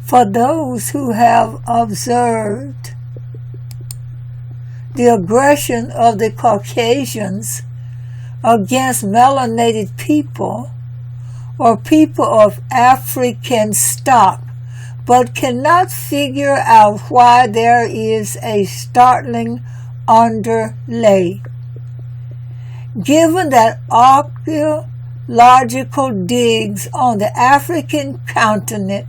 For those who have observed the aggression of the Caucasians against melanated people or people of African stock, but cannot figure out why there is a startling underlay. Given that archaeological digs on the African continent,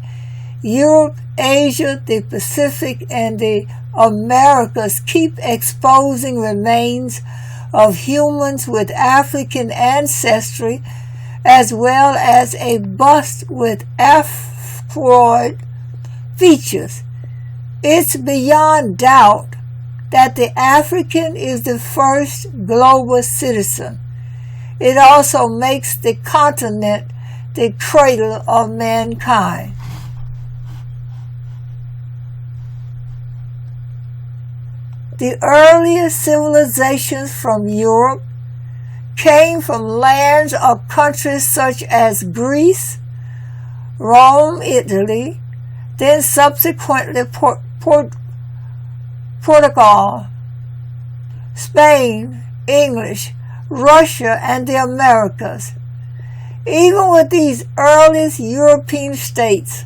Europe, Asia, the Pacific, and the Americas keep exposing remains of humans with African ancestry, as well as a bust with Africoid features. It's beyond doubt that the African is the first global citizen. It also makes the continent the cradle of mankind. The earliest civilizations from Europe came from lands or countries such as Greece, Rome, Italy, then subsequently Portugal, Spain, English, Russia, and the Americas. Even with these earliest European states,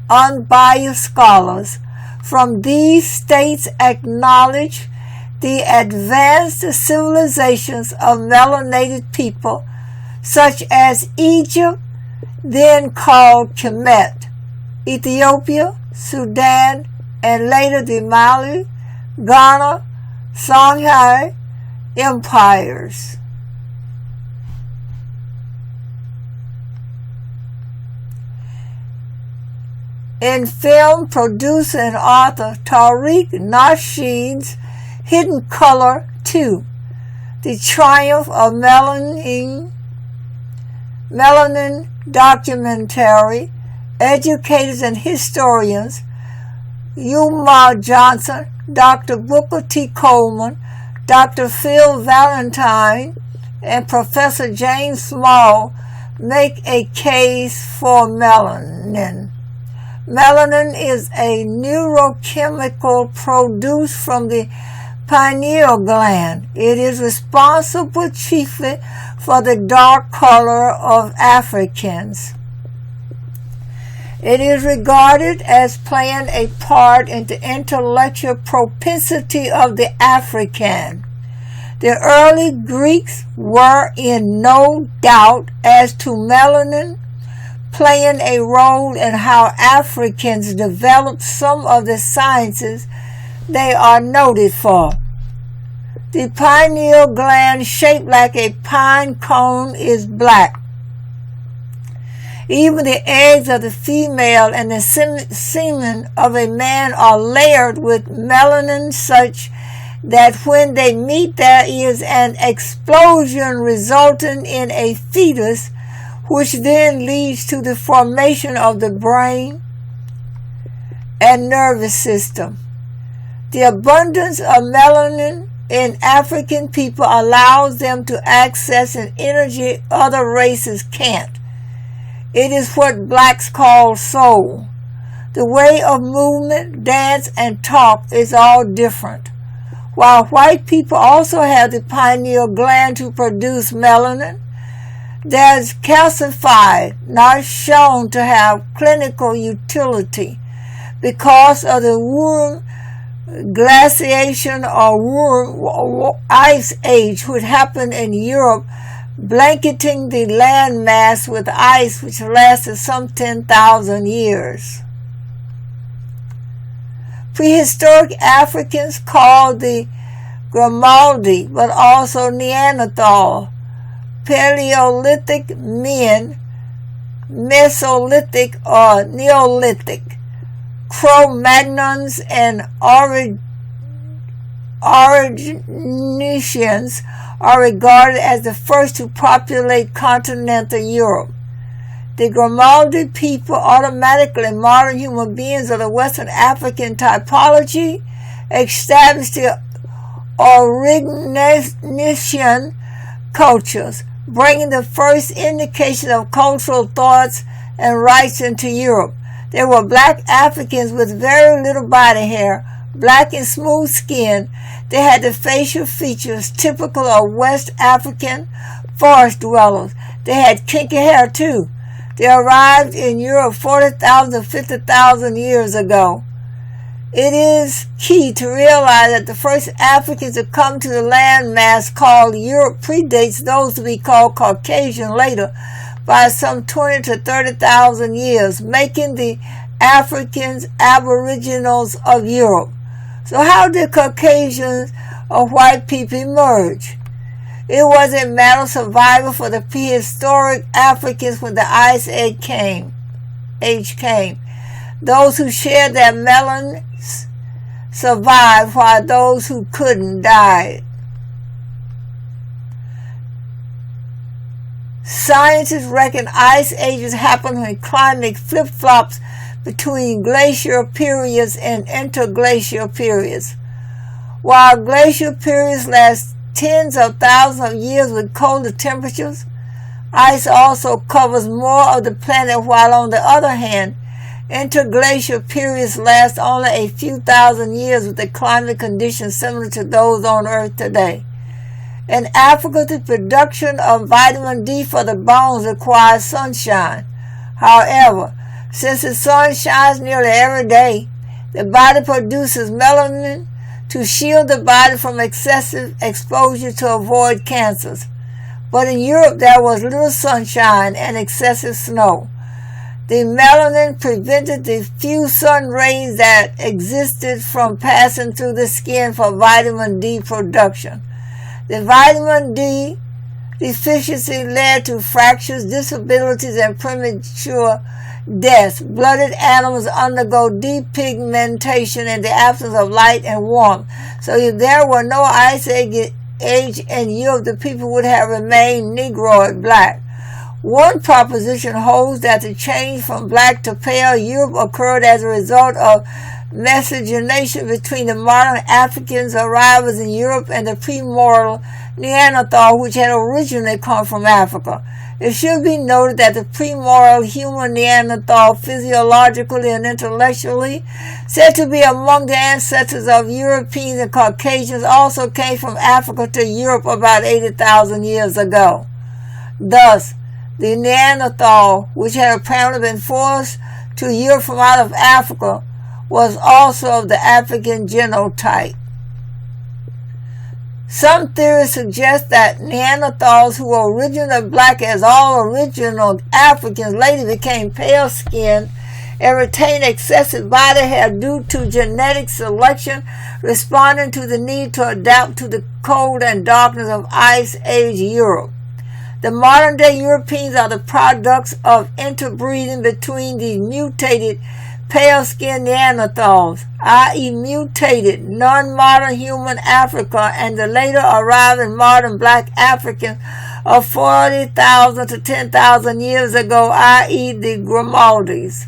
unbiased scholars from these states acknowledge the advanced civilizations of melanated people, such as Egypt, then called Kemet, Ethiopia, Sudan, and later the Mali, Ghana, Songhai empires. In film, producer and author Tariq Nasheed's Hidden Color 2, The Triumph of Melanin documentary, educators and historians Umar Johnson, Dr. Booker T. Coleman, Dr. Phil Valentine, and Professor James Small make a case for melanin. Melanin is a neurochemical produced from the pineal gland. It is responsible chiefly for the dark color of Africans. It is regarded as playing a part in the intellectual propensity of the African. The early Greeks were in no doubt as to melanin playing a role in how Africans developed some of the sciences they are noted for. The pineal gland, shaped like a pine cone, is black. Even the eggs of the female and the semen of a man are layered with melanin such that when they meet there is an explosion resulting in a fetus, which then leads to the formation of the brain and nervous system. The abundance of melanin in African people allows them to access an energy other races can't. It is what blacks call soul. The way of movement, dance, and talk is all different. While white people also have the pineal gland to produce melanin, that is calcified, not shown to have clinical utility because of the warm glaciation or warm ice age which happened in Europe, blanketing the landmass with ice which lasted some 10,000 years. Prehistoric Africans called the Grimaldi, but also Neanderthal, Paleolithic men, Mesolithic or Neolithic, Cro-Magnons, and Aborigines are regarded as the first to populate continental Europe. The Grimaldi people, automatically modern human beings of the Western African typology, established the Aborigine cultures, bringing the first indication of cultural thoughts and rites into Europe. They were black Africans with very little body hair, black and smooth skin. They had the facial features typical of West African forest dwellers. They had kinky hair too. They arrived in Europe 40,000 to 50,000 years ago. It is key to realize that the first Africans to come to the landmass called Europe predates those to be called Caucasian later by some 20 to 30,000 years, making the Africans aboriginals of Europe. So how did Caucasians or white people emerge? It was a matter of survival for the prehistoric Africans when the Ice Age came. Those who shared their melanin survived, while those who couldn't died. Scientists reckon ice ages happen when climate flip-flops between glacial periods and interglacial periods. While glacial periods last tens of thousands of years with colder temperatures, ice also covers more of the planet, while on the other hand, interglacial periods last only a few thousand years with the climate conditions similar to those on Earth today. In Africa, the production of vitamin D for the bones requires sunshine. However, since the sun shines nearly every day, the body produces melanin to shield the body from excessive exposure to avoid cancers. But in Europe, there was little sunshine and excessive snow. The melanin prevented the few sun rays that existed from passing through the skin for vitamin D production. The vitamin D deficiency led to fractures, disabilities, and premature deaths. Blooded animals undergo depigmentation in the absence of light and warmth. So if there were no ice age in Europe, the people would have remained Negroid black. One proposition holds that the change from black to pale Europe occurred as a result of miscegenation between the modern Africans arrivals in Europe and the premortal Neanderthal, which had originally come from Africa. It should be noted that the premortal human Neanderthal, physiologically and intellectually said to be among the ancestors of Europeans and Caucasians, also came from Africa to Europe about 80,000 years ago. Thus, the Neanderthal, which had apparently been forced to Europe from out of Africa, was also of the African genotype. Some theories suggest that Neanderthals, who were originally black as all original Africans, later became pale-skinned and retained excessive body hair due to genetic selection, responding to the need to adapt to the cold and darkness of Ice Age Europe. The modern-day Europeans are the products of interbreeding between these mutated pale-skinned Neanderthals, i.e. mutated non-modern human Africa, and the later arriving modern black Africans of 40,000 to 10,000 years ago, i.e. the Grimaldis.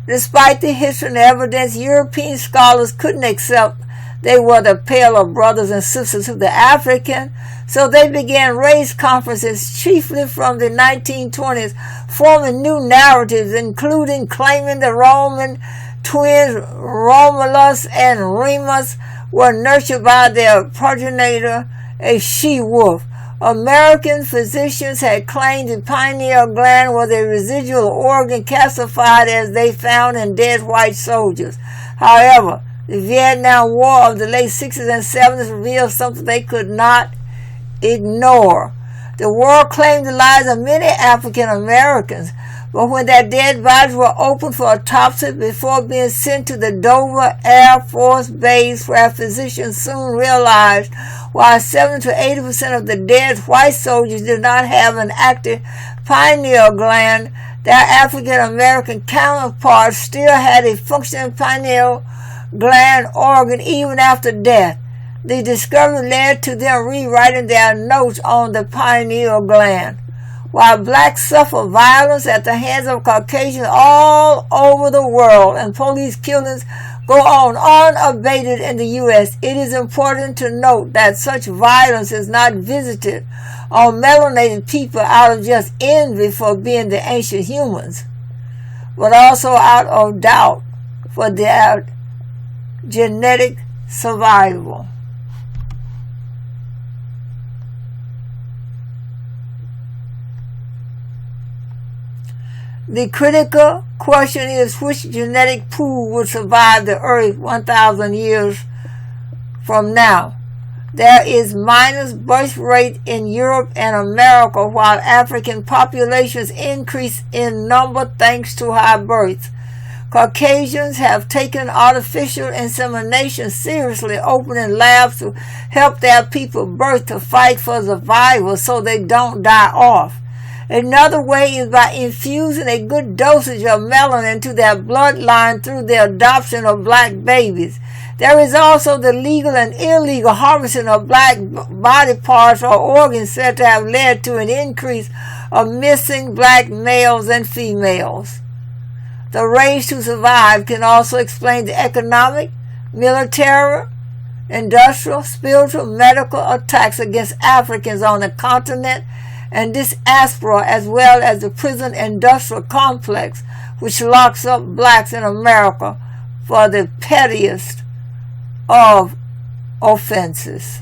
Despite the history and evidence, European scholars couldn't accept they were the paler brothers and sisters of the African, so they began race conferences, chiefly from the 1920s, forming new narratives, including claiming the Roman twins Romulus and Remus were nurtured by their progenitor, a she-wolf. American physicians had claimed the pineal gland was a residual organ calcified as they found in dead white soldiers. However, the Vietnam War of the late 60s and 70s revealed something they could not ignore. The war claimed the lives of many African Americans, but when their dead bodies were opened for autopsy before being sent to the Dover Air Force Base, where physicians soon realized while 70 to 80% of the dead white soldiers did not have an active pineal gland, their African American counterparts still had a functioning pineal gland organ even after death. The discovery led to them rewriting their notes on the pineal gland. While blacks suffer violence at the hands of Caucasians all over the world and police killings go on unabated in the U.S., it is important to note that such violence is not visited on melanated people out of just envy for being the ancient humans, but also out of doubt for their genetic survival. The critical question is which genetic pool will survive the Earth 1,000 years from now. There is minus birth rate in Europe and America, while African populations increase in number thanks to high birth. Caucasians have taken artificial insemination seriously, opening labs to help their people birth to fight for survival so they don't die off. Another way is by infusing a good dosage of melanin to their bloodline through the adoption of black babies. There is also the legal and illegal harvesting of black body parts or organs said to have led to an increase of missing black males and females. The race to survive can also explain the economic, military, industrial, spiritual, medical attacks against Africans on the continent and diaspora, as well as the prison industrial complex, which locks up blacks in America for the pettiest of offenses.